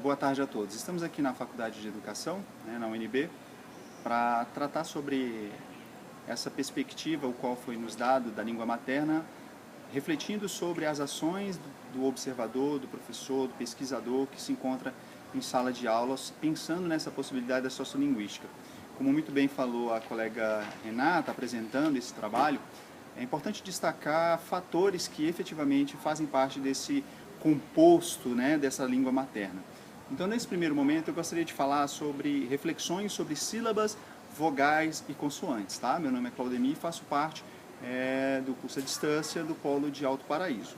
Boa tarde a todos. Estamos aqui na Faculdade de Educação, na UNB, para tratar sobre essa perspectiva, o qual foi nos dado da língua materna, refletindo sobre as ações do observador, do professor, do pesquisador que se encontra em sala de aulas, pensando nessa possibilidade da sociolinguística. Como muito bem falou a colega Renata, apresentando esse trabalho, é importante destacar fatores que efetivamente fazem parte desse composto, dessa língua materna. Então, nesse primeiro momento, eu gostaria de falar sobre reflexões sobre sílabas, vogais e consoantes. Tá? Meu nome é Claudemir e faço parte do curso à distância do Polo de Alto Paraíso.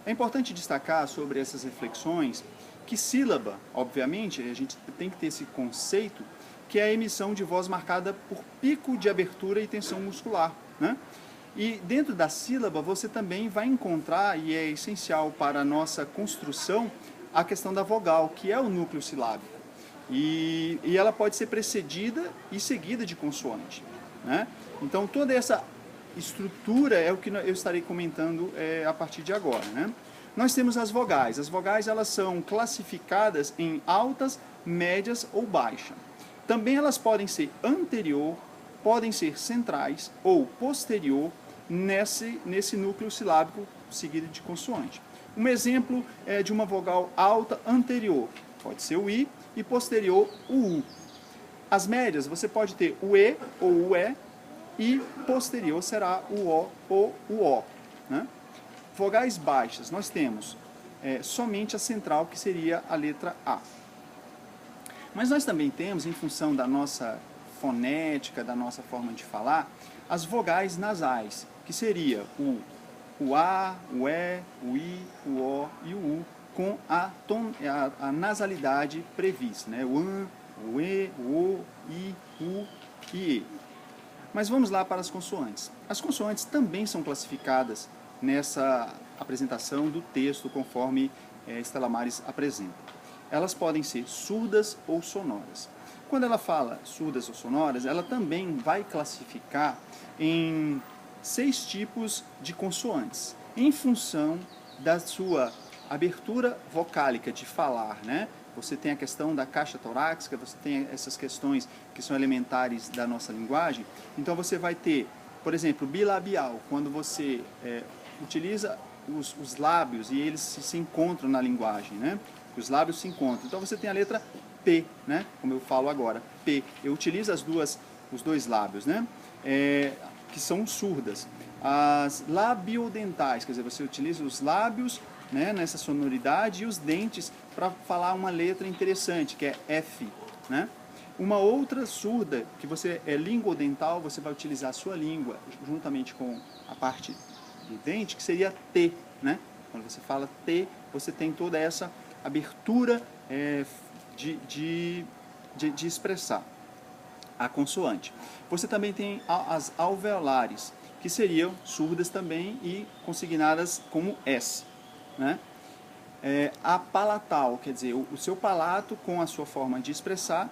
É importante destacar sobre essas reflexões que sílaba, obviamente, a gente tem que ter esse conceito, que é a emissão de voz marcada por pico de abertura e tensão muscular, né? E dentro da sílaba você também vai encontrar, e é essencial para a nossa construção, a questão da vogal, que é o núcleo silábico. E ela pode ser precedida e seguida de consoante, né? Então toda essa estrutura é o que eu estarei comentando a partir de agora, né? Nós temos as vogais. As vogais elas são classificadas em altas, médias ou baixa. Também elas podem ser anterior, podem ser centrais ou posterior nesse núcleo silábico seguido de consoante. Um exemplo é de uma vogal alta anterior, pode ser o I, e posterior o U. As médias você pode ter o E ou o E, e posterior será o O ou o O, né? Vogais baixas, nós temos somente a central, que seria a letra A. Mas nós também temos, em função da nossa fonética, da nossa forma de falar, as vogais nasais, que seria o A, o E, o I, o O e o U, com a nasalidade prevista, né? O AN, o E, o O, I, U e E. Mas vamos lá para as consoantes. As consoantes também são classificadas nessa apresentação do texto, conforme Stella Maris apresenta. Elas podem ser surdas ou sonoras. Quando ela fala surdas ou sonoras, ela também vai classificar em 6 tipos de consoantes, em função da sua abertura vocálica de falar, né? Você tem a questão da caixa torácica, você tem essas questões que são elementares da nossa linguagem. Então você vai ter, por exemplo, bilabial, quando você utiliza os lábios e eles se encontram na linguagem, né? Os lábios se encontram. Então você tem a letra P, né? Como eu falo agora, P. Eu utilizo os dois lábios, né? Que são surdas. As labiodentais, quer dizer, você utiliza os lábios, né, nessa sonoridade, e os dentes para falar uma letra interessante, que é F, né? Uma outra surda, que você é linguodental, você vai utilizar a sua língua juntamente com a parte do dente, que seria T, né? Quando você fala T, você tem toda essa abertura de expressar a consoante. Você também tem as alveolares, que seriam surdas também e consignadas como S, né? A palatal, quer dizer, o seu palato com a sua forma de expressar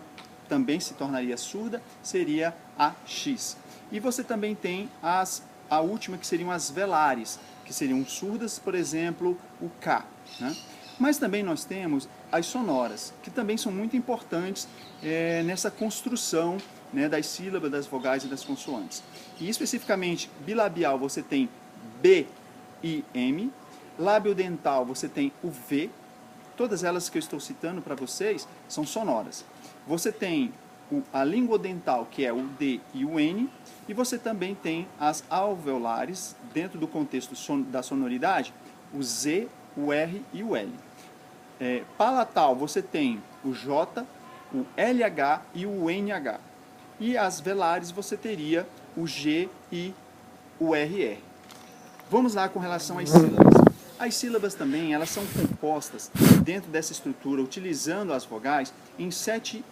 também se tornaria surda, seria a X. E você também tem a última, que seriam as velares, que seriam surdas, por exemplo, o K, né? Mas também nós temos as sonoras, que também são muito importantes nessa construção, né, das sílabas, das vogais e das consoantes. E especificamente, bilabial você tem B e M, labiodental você tem o V, todas elas que eu estou citando para vocês são sonoras. Você tem a linguodental, que é o D e o N, e você também tem as alveolares, dentro do contexto da sonoridade, o Z, o R e o L. Palatal, você tem o J, o LH e o NH. E as velares, você teria o G e o RR. Vamos lá com relação às sílabas. As sílabas também, elas são compostas dentro dessa estrutura, utilizando as vogais, em 7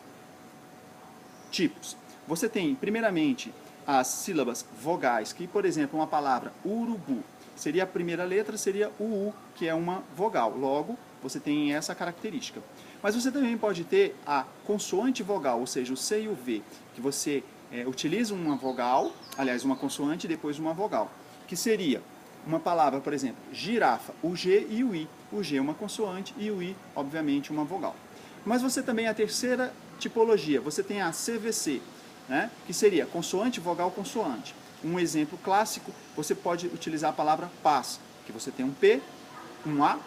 tipos. Você tem, primeiramente, as sílabas vogais, que, por exemplo, uma palavra urubu, seria a primeira letra, seria o U, que é uma vogal. Logo, você tem essa característica. Mas você também pode ter a consoante vogal, ou seja, o C e o V, que você utiliza uma vogal, aliás, uma consoante e depois uma vogal, que seria uma palavra, por exemplo, girafa, o G e o I. O G é uma consoante e o I, obviamente, uma vogal. Mas você também, a terceira tipologia, você tem a CVC, né, que seria consoante, vogal, consoante. Um exemplo clássico, você pode utilizar a palavra paz, que você tem um P, um A,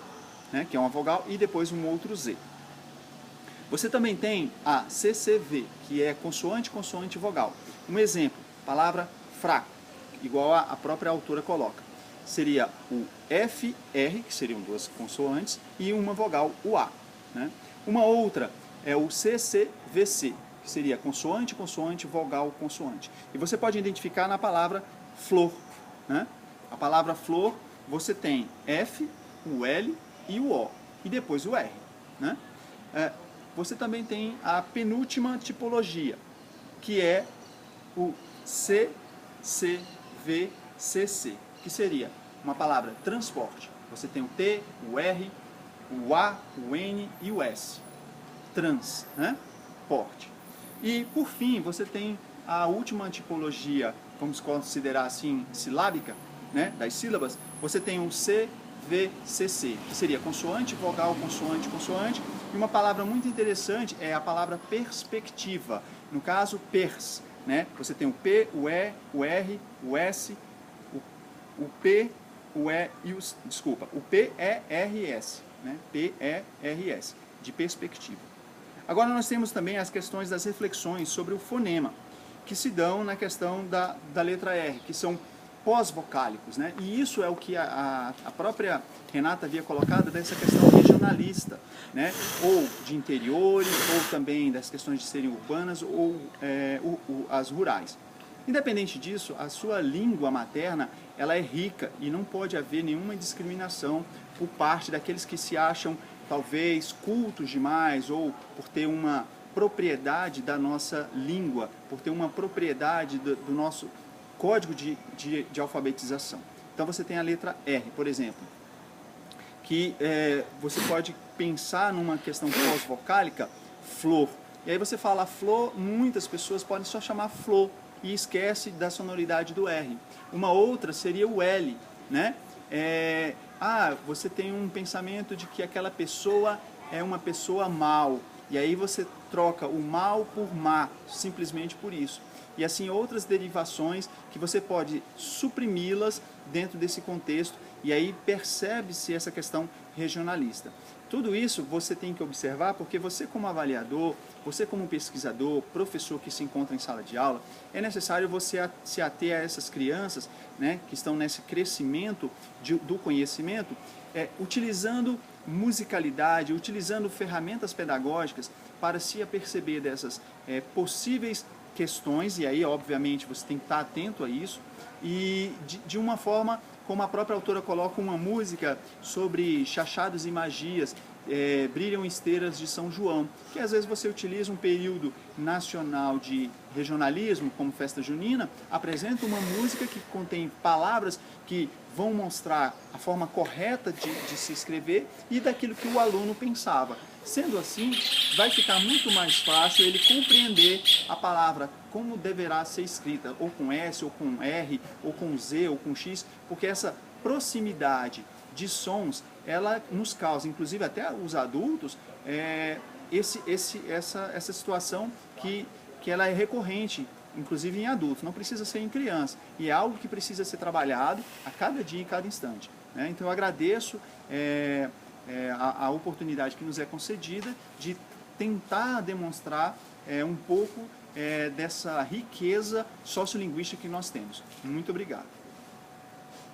né, que é uma vogal, e depois um outro Z. Você também tem a CCV, que é consoante, consoante, vogal. Um exemplo, palavra fraco, igual a própria autora coloca. Seria o FR, que seriam duas consoantes, e uma vogal, o A. Né? Uma outra é o CCVC, que seria consoante, consoante, vogal, consoante. E você pode identificar na palavra flor. Né? A palavra flor, você tem F, o L e o O, e depois o R. Né? Você também tem a penúltima tipologia, que é o CCVCC, que seria uma palavra transporte. Você tem o T, o R, o A, o N e o S. Trans, né? Porte. E, por fim, você tem a última tipologia, vamos considerar assim, silábica, né? Das sílabas. Você tem o CVCC, que seria consoante, vogal, consoante, consoante. E uma palavra muito interessante é a palavra perspectiva. No caso, pers. Né? Você tem o P, o E, o R, o S, o P, o E e o... Desculpa, o P-E-R-S. Né? P-E-R-S, de perspectiva. Agora nós temos também as questões das reflexões sobre o fonema, que se dão na questão da letra R, que são pós-vocálicos, né? E isso é o que a própria Renata havia colocado dessa questão regionalista, né? Ou de interiores, ou também das questões de serem urbanas, ou as rurais. Independente disso, a sua língua materna, ela é rica e não pode haver nenhuma discriminação por parte daqueles que se acham, talvez, cultos demais, ou por ter uma propriedade da nossa língua, por ter uma propriedade do nosso código de alfabetização. Então você tem a letra R, por exemplo, que você pode pensar numa questão pós-vocálica, flor. E aí você fala flor, muitas pessoas podem só chamar flor e esquece da sonoridade do R. Uma outra seria o L, né? Você tem um pensamento de que aquela pessoa é uma pessoa mal, e aí você troca o mal por má, simplesmente por isso. E assim outras derivações que você pode suprimi-las dentro desse contexto, e aí percebe-se essa questão regionalista. Tudo isso você tem que observar porque você como avaliador, você como pesquisador, professor que se encontra em sala de aula, é necessário você se ater a essas crianças, né, que estão nesse crescimento do conhecimento, utilizando musicalidade, utilizando ferramentas pedagógicas para se aperceber dessas possíveis questões, e aí obviamente você tem que estar atento a isso, e de uma forma, como a própria autora coloca, uma música sobre chachados e magias, brilham esteiras de São João, que às vezes você utiliza um período nacional de regionalismo, como festa junina, apresenta uma música que contém palavras que vão mostrar a forma correta de se escrever e daquilo que o aluno pensava. Sendo assim, vai ficar muito mais fácil ele compreender a palavra como deverá ser escrita, ou com S, ou com R, ou com Z, ou com X, porque essa proximidade de sons, ela nos causa, inclusive até os adultos, essa situação que ela é recorrente, inclusive em adultos, não precisa ser em criança, e é algo que precisa ser trabalhado a cada dia e cada instante. Né? Então eu agradeço a oportunidade que nos é concedida de tentar demonstrar um pouco dessa riqueza sociolinguística que nós temos. Muito obrigado.